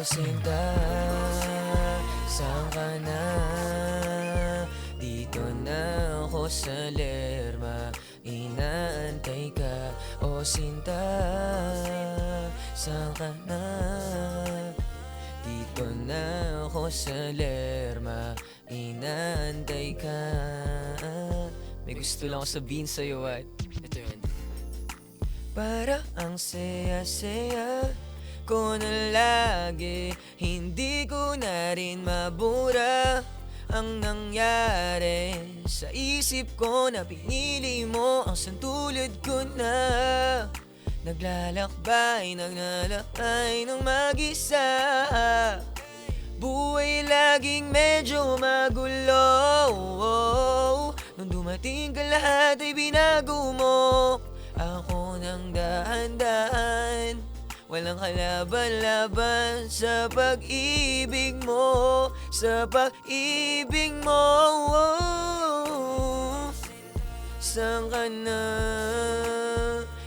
sinta, saan ka na? Dito na ako sa Lerma, inaantay ka. O sinta, saan ka na? Dito na ako sa Lerma, inaantay ka. May gusto lang ako sabihin sa'yo at ito yun. Para ang saya-saya ko na lagi, hindi ko na rin mabura ang nangyari. Sa isip ko na pinili mo ang santulad ko na naglalakbay ng mag-isa. Buhay laging medyo magulo. Nung dumating ka lahat ay binago mo ako ng dahan-dahan. Walang kalaban-laban sa pag-ibig mo, sa pag-ibig mo. Saan ka na?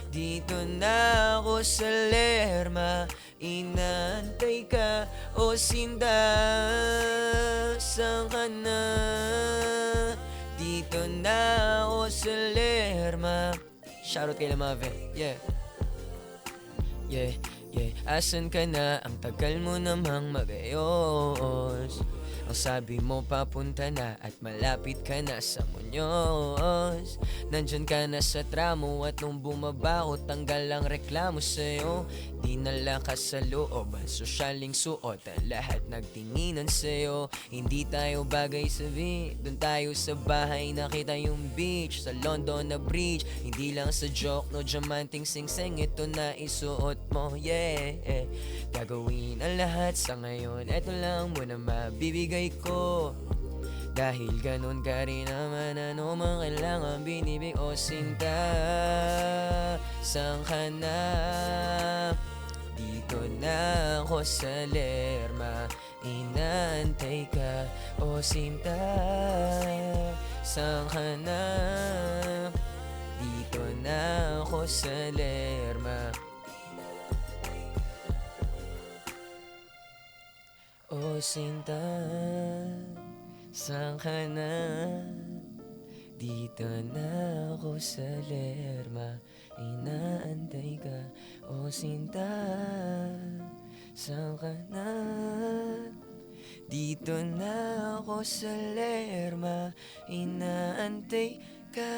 Dito na ako sa Lerma, inantay ka. O sinta, saan ka na? Dito na ako sa Lerma. Shoutout kay Lamave. Yeah. Asan ka na? Ang tagal mo namang magayos. Ang sabi mo papunta na at malapit ka na sa Muñoz. Nandyan ka na sa tramo at nung bumaba ko tanggal ang reklamo sa'yo. Di nalakas sa loob ang sosyaling suot at lahat nagtinginan sa'yo. Hindi tayo bagay sa doon tayo sa bahay nakita yung beach sa London na bridge. Hindi lang sa joke, no diamanting sing-sing, ito na isuot mo, yeah. Gagawin ang lahat sa ngayon, eto lang muna mabibigay ko. Dahil ganun ka rin naman, ano mang kailangan binibig. O sinta, saan ka na? Dito na ako sa Lerma, inaantay ka. O sinta, saan ka na? Dito na ako sa Lerma. O sinta, saan ka na? Dito na ako sa Lerma, inaantay ka. O sinta, saan ka na? Dito na ako sa Lerma, inaantay ka.